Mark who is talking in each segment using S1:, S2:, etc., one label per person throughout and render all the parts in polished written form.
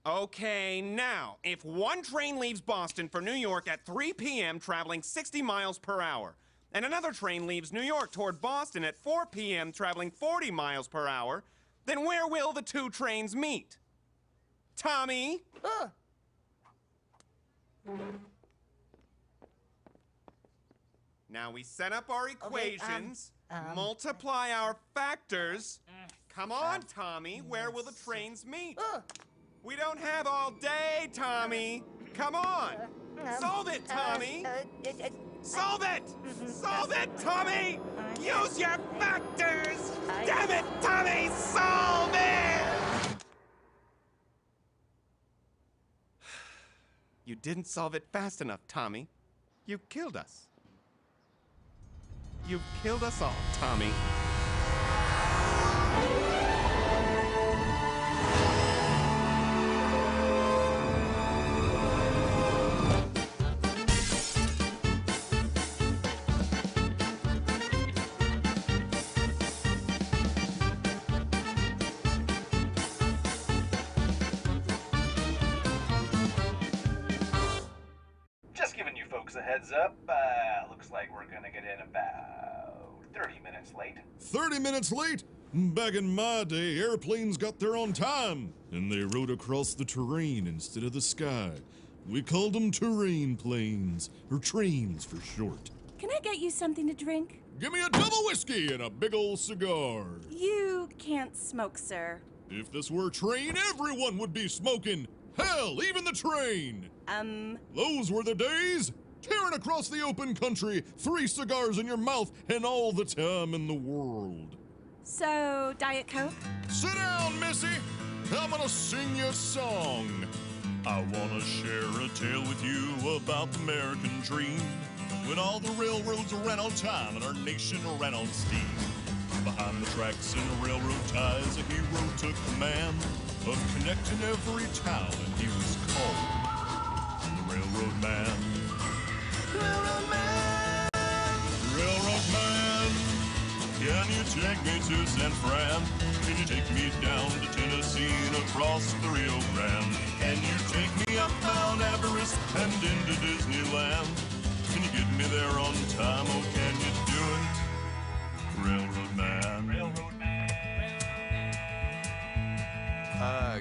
S1: Okay, now, if one train leaves Boston for New York at 3 p.m. traveling 60 miles per hour, and another train leaves New York toward Boston at 4 p.m. traveling 40 miles per hour, then where will the two trains meet? Tommy? Now we set up our equations, multiply our factors. Come on, Tommy, where will the trains meet? We don't have all day, Tommy. Come on. Solve it, Tommy. Solve it! Solve it, Tommy! Use your factors! Damn it, Tommy! Solve it! You didn't solve it fast enough, Tommy. You killed us. You killed us all, Tommy.
S2: Just giving you folks a heads up, looks like we're gonna get in about 30 minutes late.
S3: 30 minutes late? Back in my day, airplanes got there on time, and they rode across the terrain instead of the sky. We called them terrain planes, or trains for short.
S4: Can I get you something to drink?
S3: Give me a double whiskey and a big ol' cigar.
S4: You can't smoke, sir.
S3: If this were a train, everyone would be smoking. Hell, even the train. Those were the days. Tearing across the open country, 3 cigars in your mouth, and all the time in the world.
S4: So, Diet Coke?
S3: Sit down, Missy. I'm gonna sing you a song. I wanna share a tale with you about the American dream. When all the railroads ran on time and our nation ran on steam. Behind the tracks and railroad ties, a hero took command of connecting every town, and he was called the Railroad Man. Railroad Man! Railroad Man! Can you take me to San Fran? Can you take me down to Tennessee and across the Rio Grande? Can you take me up Mount Everest and into Disneyland? Can you get me there on time? Oh, can you do it? Railroad Man.
S2: Railroad Man.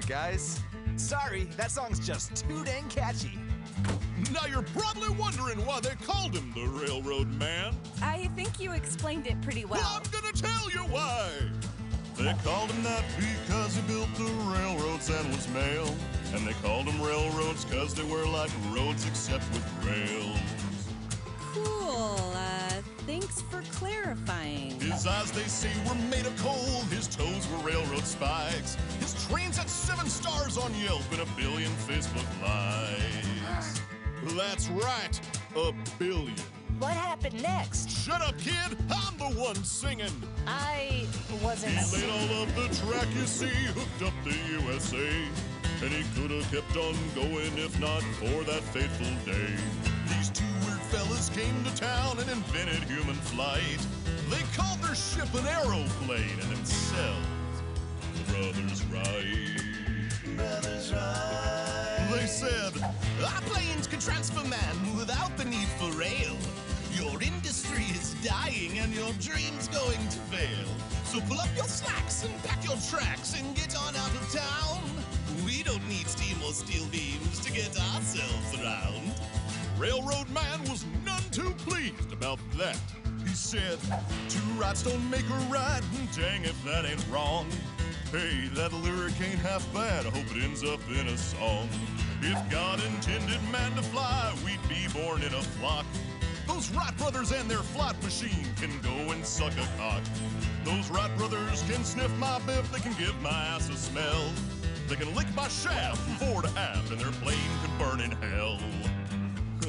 S5: Guys, sorry, that song's just too dang catchy.
S3: Now you're probably wondering why they called him the Railroad Man.
S4: I think you explained it pretty well.
S3: Well, I'm gonna tell you why. They called him that because he built the railroads and was male. And they called them railroads because they were like roads except with rails.
S4: Cool. Thanks for clarifying.
S3: His eyes, they say, were made of coal. His toes were railroad spikes. His trains had 7 stars on Yelp and 1 billion Facebook likes. That's right, 1 billion.
S6: What happened next?
S3: Shut up, kid. I'm the one singing.
S6: I wasn't.
S3: He laid all of the track, you see, hooked up the USA. And he could have kept on going if not for that fateful day. These 2 weird fellas came to town and invented human flight. They called their ship an aeroplane and themselves Brothers Wright. Brothers Wright. They said, our planes can transfer man without the need for rail. Your industry is dying and your dream's going to fail. So pull up your slacks and pack your tracks and get on out of town. We don't need steam or steel beams to get ourselves around. Railroad Man was none too pleased about that. He said, 2 rights don't make a right, and dang if that ain't wrong. Hey, that lyric ain't half bad, I hope it ends up in a song. If God intended man to fly, we'd be born in a flock. Those Wright brothers and their flight machine can go and suck a cock. Those Wright brothers can sniff my biff, they can give my ass a smell. They can lick my shaft from fore to aft, and their plane could burn in hell.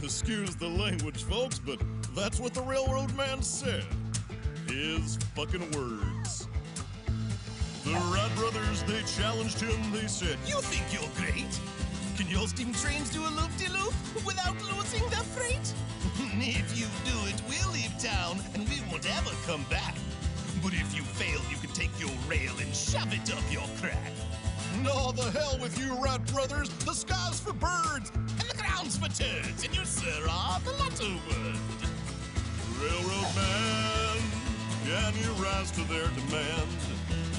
S3: Excuse the language, folks, but that's what the Railroad Man said. His fucking words. The Wright brothers, they challenged him, they said, you think you're great? Can your steam trains do a loop-de-loop without losing the freight? If you do it, we'll leave town, and we won't ever come back. But if you fail, you can take your rail and shove it up your crack. No, the hell with you, Wright got brothers, the sky's for birds, and the ground's for turds, and you, sir, are the lotto word. Railroad man, can you rise to their demand?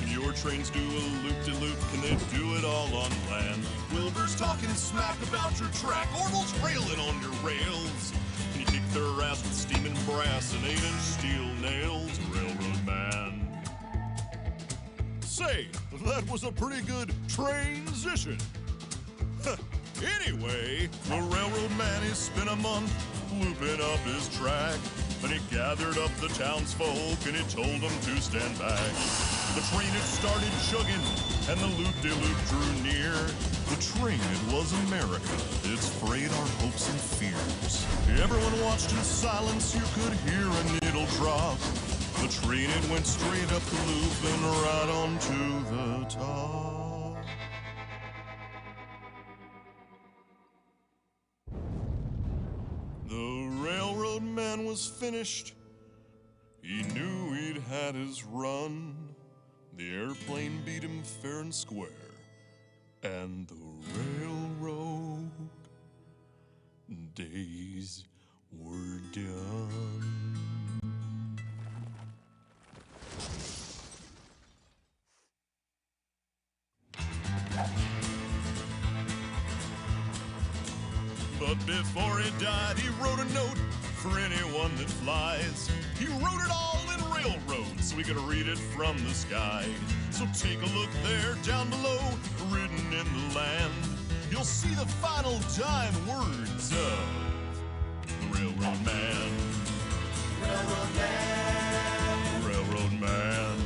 S3: Can your trains do a loop-de-loop? Can they do it all on land? Wilbur's talking smack about your track, Orville's railing on your rails. Can you kick their ass with steaming brass and 8-inch steel nails, railroad man? Say, that was a pretty good transition. Anyway, the railroad man, he spent a month looping up his track. Then he gathered up the townsfolk and he told them to stand back. The train had started chugging and the loop-de-loop drew near. The train, it was America. It sprayed our hopes and fears. Everyone watched in silence. You could hear a needle drop. The train, it went straight up the loop and right onto the top. The railroad man was finished. He knew he'd had his run. The airplane beat him fair and square. And the railroad days were done. But before he died, he wrote a note for anyone that flies. He wrote it all in railroads so we could read it from the sky. So take a look there down below, written in the land. You'll see the final dying words of the railroad man. Railroad man. Railroad man.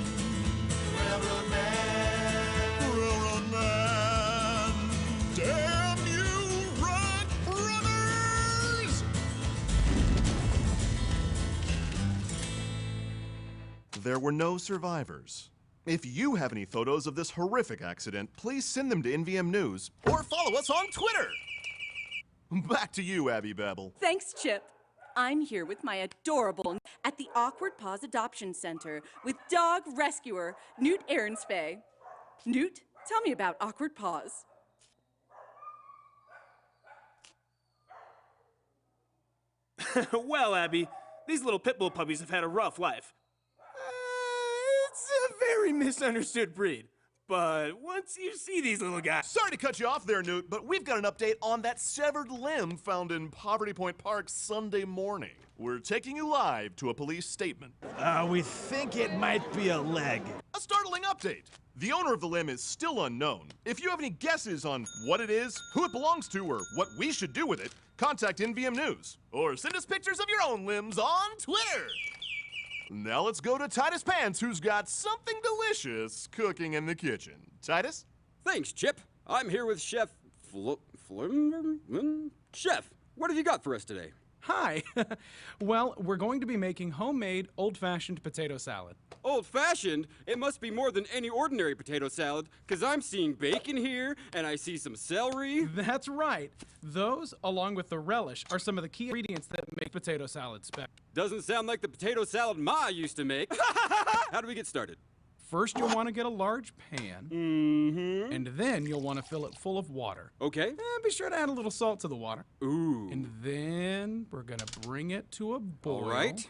S3: Railroad man. Railroad man. Damn you, Wright brothers! There were no survivors. If you have any photos of this horrific accident, please send them to NVM News or follow us on Twitter. Back to you, Abby Babel.
S4: Thanks, Chip. I'm here with my adorable at the Awkward Paws Adoption Center with dog rescuer Newt Aaronsfay. Newt, tell me about Awkward Paws.
S7: Well, Abby, these little pit bull puppies have had a rough life. It's a very misunderstood breed. But once you see these little guys...
S3: Sorry to cut you off there, Newt, but we've got an update on that severed limb found in Poverty Point Park Sunday morning. We're taking you live to a police statement.
S7: We think it might be a leg.
S3: A startling update. The owner of the limb is still unknown. If you have any guesses on what it is, who it belongs to, or what we should do with it, contact NVM News. Or send us pictures of your own limbs on Twitter. Now let's go to Titus Pants, who's got something delicious cooking in the kitchen. Titus?
S8: Thanks, Chip. I'm here with Chef Chef, what have you got for us today?
S9: Hi. Well, we're going to be making homemade old-fashioned potato salad.
S8: Old-fashioned? It must be more than any ordinary potato salad, because I'm seeing bacon here, and I see some celery.
S9: That's right. Those, along with the relish, are some of the key ingredients that make potato salad special.
S8: Doesn't sound like the potato salad Ma used to make. How do we get started?
S9: First, you'll want to get a large pan, and then you'll want to fill it full of water.
S8: Okay.
S9: And be sure to add a little salt to the water.
S8: Ooh.
S9: And then we're going to bring it to a boil.
S8: All right.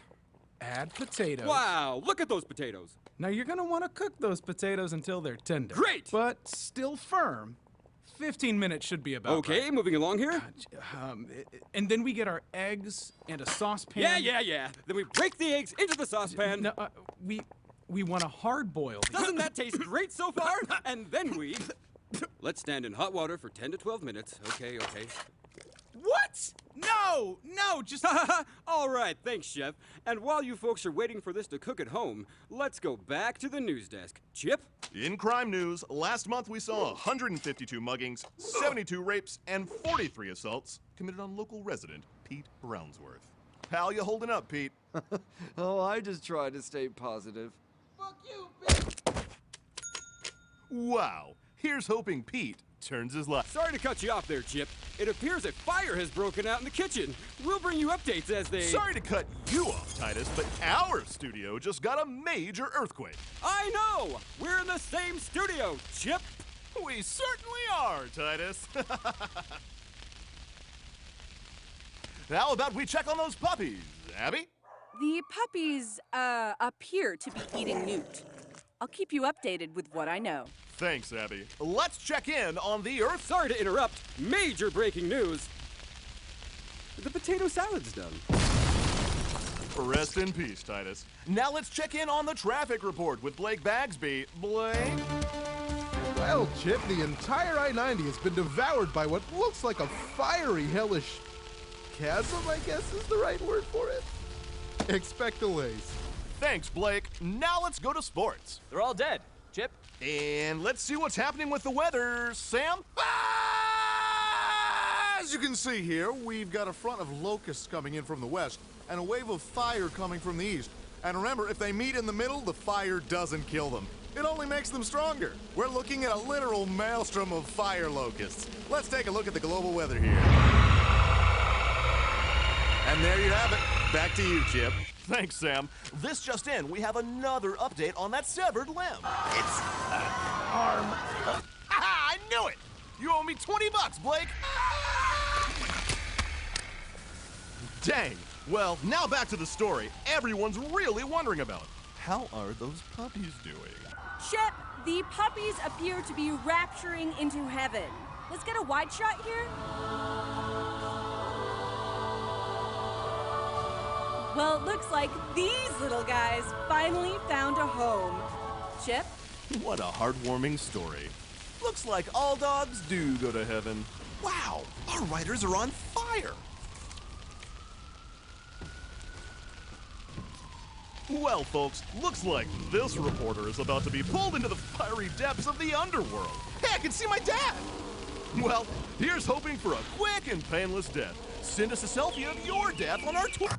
S9: Add potatoes.
S8: Wow, look at those potatoes.
S9: Now, you're going to want to cook those potatoes until they're tender.
S8: Great!
S9: But still firm. 15 minutes should be about
S8: Okay,
S9: right.
S8: moving along here.
S9: And then we get our eggs and a saucepan.
S8: Yeah. Then we break the eggs into the saucepan.
S9: No, we want a hard boil.
S8: Doesn't that taste great so far? And then we... Let's stand in hot water for 10 to 12 minutes. Okay.
S9: What? No, just...
S8: All right, thanks, Chef. And while you folks are waiting for this to cook at home, let's go back to the news desk. Chip?
S3: In crime news, last month we saw 152 muggings, 72 rapes, and 43 assaults committed on local resident Pete Brownsworth. How you holding up, Pete?
S10: Oh, I just tried to stay positive.
S9: Fuck you, bitch!
S3: Wow, here's hoping Pete turns his life.
S8: Sorry to cut you off there, Chip. It appears a fire has broken out in the kitchen. We'll bring you updates as they...
S3: Sorry to cut you off, Titus, but our studio just got a major earthquake.
S8: I know! We're in the same studio, Chip!
S3: We certainly are, Titus. How about we check on those puppies, Abby?
S4: The puppies, appear to be eating Newt. I'll keep you updated with what I know.
S3: Thanks, Abby. Let's check in on the Earth.
S8: Sorry to interrupt. Major breaking news. The potato salad's done.
S3: Rest in peace, Titus. Now let's check in on the traffic report with Blake Bagsby. Blake?
S11: Well, Chip, the entire I-90 has been devoured by what looks like a fiery, hellish chasm, I guess is the right word for it. Expect delays.
S3: Thanks, Blake. Now let's go to sports.
S5: They're all dead. Chip?
S3: And let's see what's happening with the weather. Sam?
S12: As you can see here, we've got a front of locusts coming in from the west and a wave of fire coming from the east. And remember, if they meet in the middle, the fire doesn't kill them. It only makes them stronger. We're looking at a literal maelstrom of fire locusts. Let's take a look at the global weather here. And there you have it. Back to you, Chip.
S3: Thanks, Sam. This just in, we have another update on that severed limb. It's an arm. I knew it! You owe me $20, Blake. Dang. Well, now back to the story everyone's really wondering about. How are those puppies doing?
S4: Shep, the puppies appear to be rapturing into heaven. Let's get a wide shot here. Well, it looks like these little guys finally found a home. Chip?
S3: What a heartwarming story. Looks like all dogs do go to heaven. Wow, our writers are on fire. Well, folks, looks like this reporter is about to be pulled into the fiery depths of the underworld. Hey, I can see my dad! Well, here's hoping for a quick and painless death. Send us a selfie of your death on our Twitter.